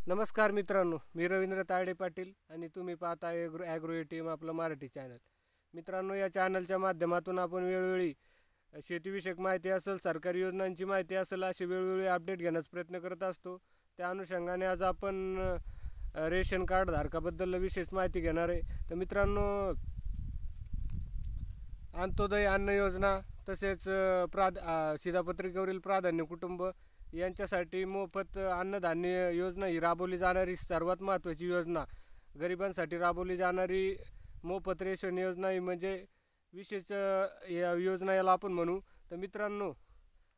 नमस्कार मित्रांनो, मी रवींद्र तायडे पाटील आणि तुम्ही पाहता ॲग्रो टीम आपलं मराठी चॅनल. मित्रांनो, या चॅनलच्या माध्यमातून आपण वेळोवेळी शेतीविषयक माहिती असेल, सरकारी योजनांची माहिती असेल, अशी वेळोवेळी अपडेट घेण्याचा प्रयत्न करत असतो. त्या अनुषंगाने आज आपण रेशन कार्ड धारकाबद्दल विशेष माहिती घेणार आहे. तर मित्रांनो, अंत्योदय अन्न योजना तसेच शिधापत्रिकेवरील प्राधान्य कुटुंब यांच्यासाठी मोफत अन्नधान्य योजना ही राबवली जाणारी सर्वात महत्त्वाची योजना. गरिबांसाठी राबवली जाणारी मोफत रेशन योजना ही म्हणजे विशेष या योजना याला आपण म्हणू. तर मित्रांनो,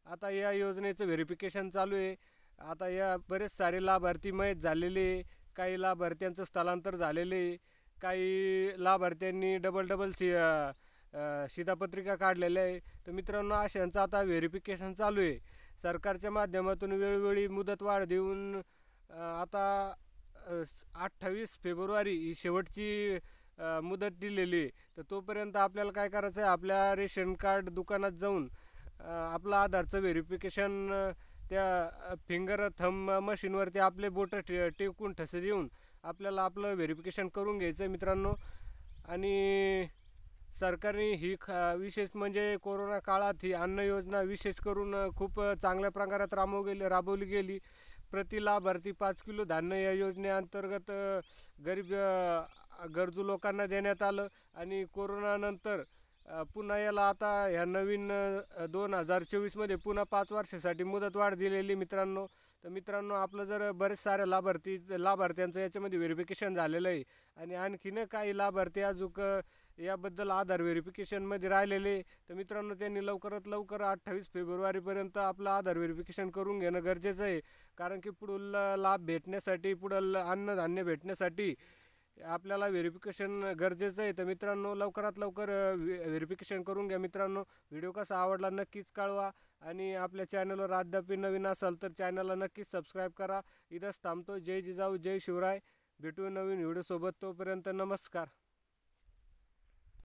आता या योजनेचं व्हेरिफिकेशन चालू आहे. आता या बरेच सारे लाभार्थी मयत झालेले, काही लाभार्थ्यांचं स्थलांतर झालेले, काही लाभार्थ्यांनी डबल शिधापत्रिका काढलेल्या आहे. तर मित्रांनो, अशांचं आता व्हेरिफिकेशन चालू आहे. सरकारच्या माध्यमातून वेळोवेळी मुदतवाढ देऊन आता 28 फेब्रुवारी ही शेवटची मुदत दिलेली आहे. तर तोपर्यंत आपल्याला काय करायचं आहे, आपल्या रेशन कार्ड दुकानात जाऊन आपलं आधारचं व्हेरिफिकेशन त्या फिंगर थंब मशीनवरती आपले बोटं टेकून ठसे देऊन आपल्याला आपलं व्हेरिफिकेशन करून घ्यायचं आहे मित्रांनो. आणि सरकारने ही विशेष म्हणजे कोरोना काळात ही अन्न योजना विशेष करून खूप चांगल्या प्रकारात राबवली गेली. प्रति लाभार्थी 5 किलो धान्य या योजनेअंतर्गत गरीब गरजू लोकांना देण्यात आलं. आणि कोरोनानंतर पुन्हा याला आता ह्या नवीन 2024मध्ये पुन्हा 5 वर्षासाठी मुदतवाढ दिलेली मित्रांनो. तर मित्रांनो, आपलं जर बरेच साऱ्या लाभार्थ्यांचं याच्यामध्ये व्हेरिफिकेशन झालेलं आहे आणि आणखीन काही लाभार्थी अजून याबद्दल आधार व्हेरिफिकेशनमध्ये राहिलेले. तर मित्रांनो, त्यांनी लवकरात लवकर 28 फेब्रुवारीपर्यंत आपलं आधार व्हेरिफिकेशन करून घेणं गरजेचं आहे. कारण की पुढील लाभ भेटण्यासाठी, पुढील अन्नधान्य भेटण्यासाठी आपल्याला व्हेरिफिकेशन गरजेचं आहे. तर मित्रांनो, लवकरात लवकर व्हेरिफिकेशन करून घ्या मित्रांनो. व्हिडिओ कसा आवडला नक्कीच कळवा आणि आपल्या चॅनलवर अद्याप नवीन असाल तर चॅनलला नक्कीच सबस्क्राईब करा. इथंच थांबतो. जय जिजाऊ, जय शिवराय. भेटू नवीन व्हिडिओसोबत. तोपर्यंत नमस्कार.